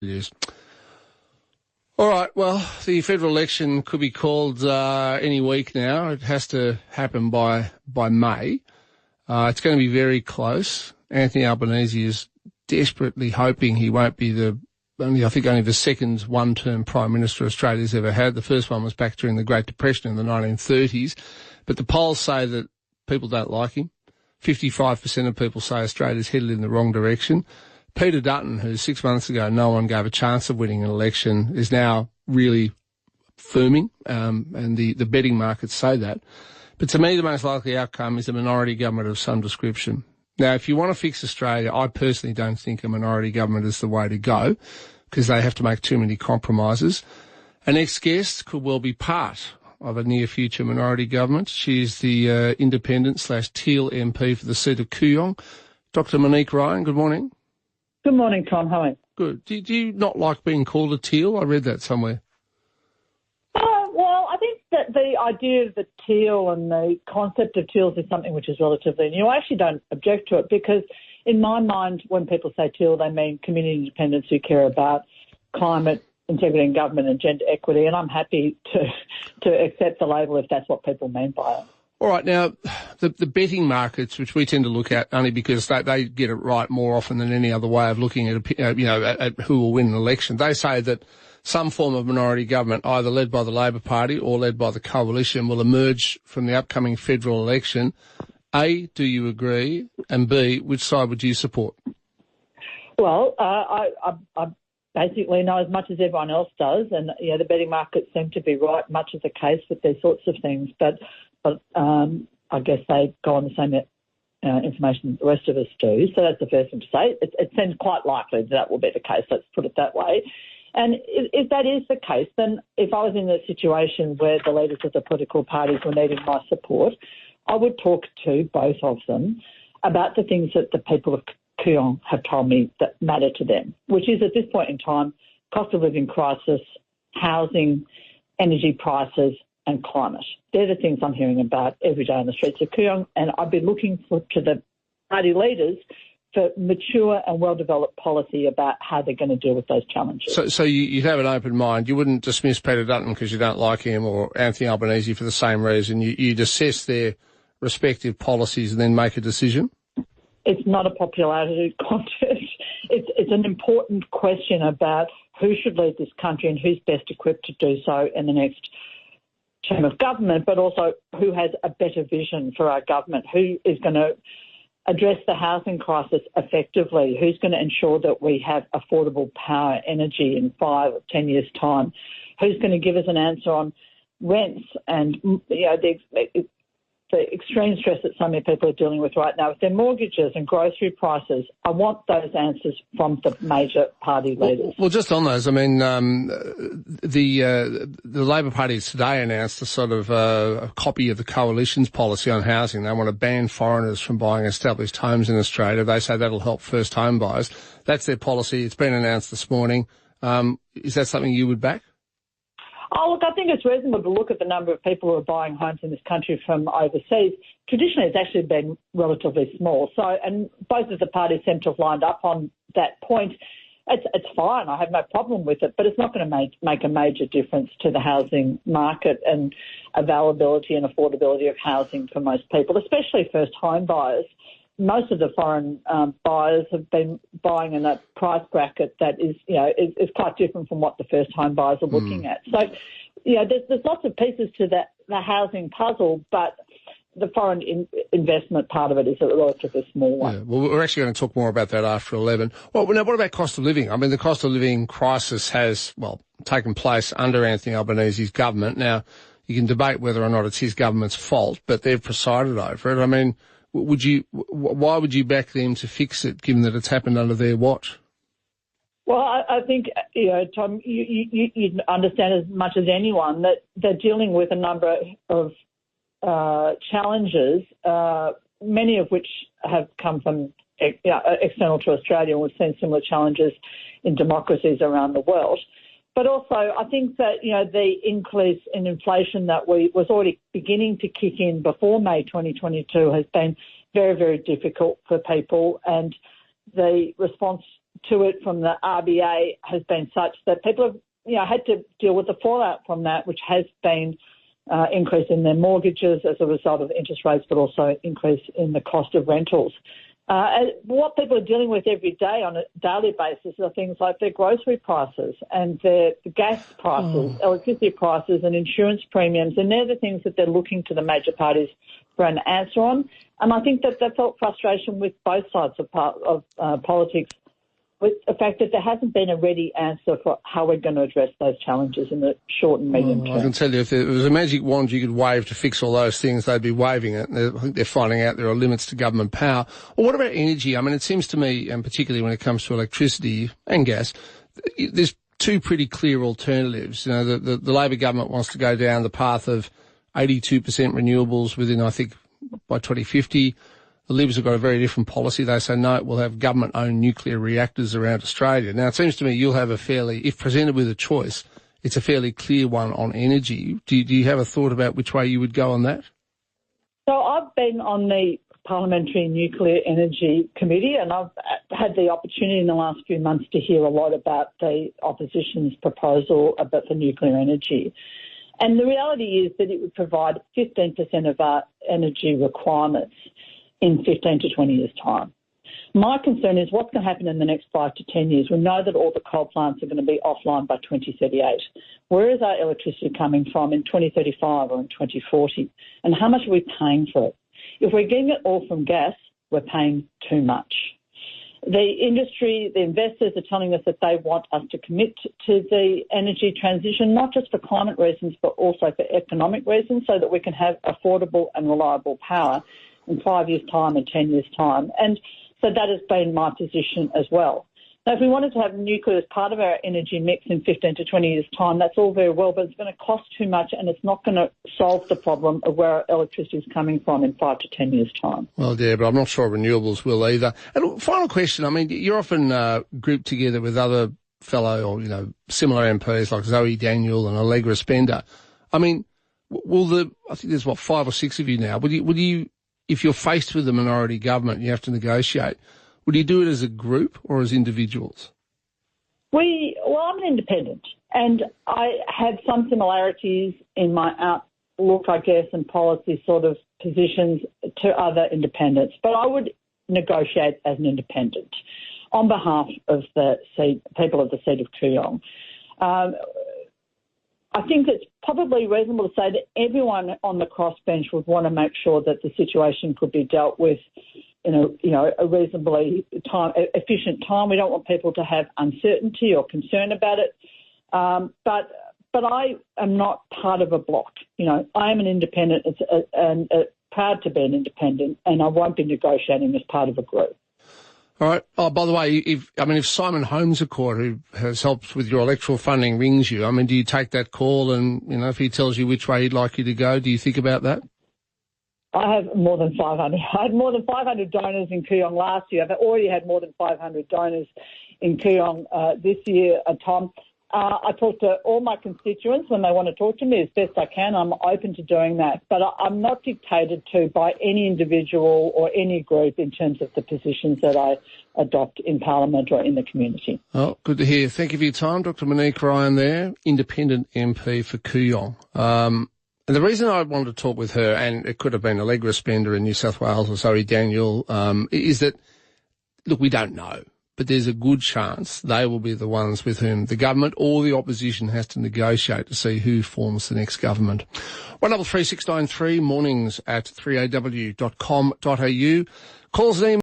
It is. All right, well, the federal election could be called any week now. It has to happen by May. It's going to be very close. Anthony Albanese is desperately hoping he won't be only the second one-term Prime Minister Australia's ever had. The first one was back during the Great Depression in the 1930s. But the polls say that people don't like him. 55% of people say Australia's headed in the wrong direction. Peter Dutton, who 6 months ago no one gave a chance of winning an election, is now really firming, and the betting markets say that. But to me, the most likely outcome is a minority government of some description. Now, if you want to fix Australia, I personally don't think a minority government is the way to go, because they have to make too many compromises. Our next guest could well be part of a near-future minority government. She's the independent/Teal MP for the seat of Kooyong. Dr. Monique Ryan, good morning. Good morning, Tom. How are you? Good. Do you not like being called a teal? I read that somewhere. Well, I think that the idea of the teal and the concept of teals is something which is relatively new. I actually don't object to it because in my mind, when people say teal, they mean community independents who care about climate, integrity in government and gender equity, and I'm happy to accept the label if that's what people mean by it. All right, now, the betting markets, which we tend to look at only because they get it right more often than any other way of looking at, at who will win an election, they say that some form of minority government, either led by the Labor Party or led by the Coalition, will emerge from the upcoming federal election. A, do you agree? And B, which side would you support? Well, I basically know as much as everyone else does, and the betting markets seem to be right, much of the case with these sorts of things, but I guess they go on the same information that the rest of us do. So that's the first thing to say. It seems quite likely that will be the case, let's put it that way. And if that is the case, then if I was in a situation where the leaders of the political parties were needing my support, I would talk to both of them about the things that the people of Kooyong have told me that matter to them, which is at this point in time, cost of living crisis, housing, energy prices, and climate. They're the things I'm hearing about every day on the streets of Kooyong, and I'd be looking to the party leaders for mature and well-developed policy about how they're going to deal with those challenges. So you'd have an open mind. You wouldn't dismiss Peter Dutton because you don't like him, or Anthony Albanese for the same reason. You'd assess their respective policies and then make a decision? It's not a popularity contest. It's an important question about who should lead this country and who's best equipped to do so in the next term of government, but also who has a better vision for our government, who is going to address the housing crisis effectively, who's going to ensure that we have affordable power, energy in 5 or 10 years' time, who's going to give us an answer on rents and the extreme stress that so many people are dealing with right now with their mortgages and grocery prices. I want those answers from the major party leaders. Well, just on those, I mean, the Labor Party has today announced a sort of a copy of the Coalition's policy on housing. They want to ban foreigners from buying established homes in Australia. They say that'll help first home buyers. That's their policy. It's been announced this morning. Is that something you would back? Oh, look, I think it's reasonable to look at the number of people who are buying homes in this country from overseas. Traditionally, it's actually been relatively small. So, and both of the parties seem to have lined up on that point. It's fine. I have no problem with it, but it's not going to make a major difference to the housing market and availability and affordability of housing for most people, especially first home buyers. Most of the foreign buyers have been buying in a price bracket that is quite different from what the first home buyers are looking at. So, there's lots of pieces to the housing puzzle, but the foreign investment part of it is a relatively small one. Yeah, well, we're actually going to talk more about that after 11. Well, now, what about cost of living? I mean, the cost of living crisis has, taken place under Anthony Albanese's government. Now, you can debate whether or not it's his government's fault, but they've presided over it. I mean, why would you back them to fix it, given that it's happened under their watch? Well, I think, Tom, you understand as much as anyone that they're dealing with a number of challenges, many of which have come from external to Australia. We've seen similar challenges in democracies around the world. But also, I think that, the increase in inflation that was already beginning to kick in before May 2022 has been very, very difficult for people. And the response to it from the RBA has been such that people have, had to deal with the fallout from that, which has been increase in their mortgages as a result of interest rates, but also increase in the cost of rentals. What people are dealing with every day on a daily basis are things like their grocery prices and their gas prices, electricity prices and insurance premiums, and they're the things that they're looking to the major parties for an answer on. And I think that they felt frustration with both sides of politics, with the fact that there hasn't been a ready answer for how we're going to address those challenges in the short and medium term. I can tell you, if there was a magic wand you could wave to fix all those things, they'd be waving it. I think they're finding out there are limits to government power. Well, what about energy? I mean, it seems to me, and particularly when it comes to electricity and gas, there's two pretty clear alternatives. The Labor government wants to go down the path of 82% renewables within, I think, by 2050. The Libs have got a very different policy. They say, no, we'll have government-owned nuclear reactors around Australia. Now, it seems to me you'll have if presented with a choice, it's a fairly clear one on energy. Do you have a thought about which way you would go on that? So I've been on the Parliamentary Nuclear Energy Committee, and I've had the opportunity in the last few months to hear a lot about the opposition's proposal about the nuclear energy. And the reality is that it would provide 15% of our energy requirements in 15 to 20 years' time. My concern is what's going to happen in the next 5 to 10 years. We know that all the coal plants are going to be offline by 2038. Where is our electricity coming from in 2035 or in 2040? And how much are we paying for it? If we're getting it all from gas, we're paying too much. The industry, the investors are telling us that they want us to commit to the energy transition, not just for climate reasons, but also for economic reasons, so that we can have affordable and reliable power in 5 years' time and 10 years' time. And so that has been my position as well. Now, if we wanted to have nuclear as part of our energy mix in 15 to 20 years' time, that's all very well, but it's going to cost too much and it's not going to solve the problem of where our electricity is coming from in 5 to 10 years' time. Well, yeah, but I'm not sure renewables will either. And look, final question, I mean, you're often grouped together with other fellow or, similar MPs like Zoe Daniel and Allegra Spender. I mean, I think there's, 5 or 6 of you now. Would you, if you're faced with a minority government and you have to negotiate, would you do it as a group or as individuals? I'm an independent, and I have some similarities in my outlook, I guess, and policy sort of positions to other independents. But I would negotiate as an independent on behalf of the people of the seat of Kooyong. I think it's probably reasonable to say that everyone on the crossbench would want to make sure that the situation could be dealt with in a reasonably efficient time. We don't want people to have uncertainty or concern about it. But I am not part of a bloc. I am an independent and proud to be an independent, and I won't be negotiating as part of a group. All right. Oh, by the way, if Simon Holmes, who has helped with your electoral funding, rings you, do you take that call and, if he tells you which way he'd like you to go, do you think about that? I have more than 500. I had more than 500 donors in Kooyong last year. I've already had more than 500 donors in Kooyong this year, Tom. I talk to all my constituents when they want to talk to me as best I can. I'm open to doing that. But I'm not dictated to by any individual or any group in terms of the positions that I adopt in Parliament or in the community. Oh, good to hear. Thank you for your time, Dr. Monique Ryan there, independent MP for Kooyong. And the reason I wanted to talk with her, and it could have been Allegra Spender in New South Wales or Zoe Daniel, is that, look, we don't know. But there's a good chance they will be the ones with whom the government or the opposition has to negotiate to see who forms the next government. 133693 mornings at 3aw.com.au. Calls and emails.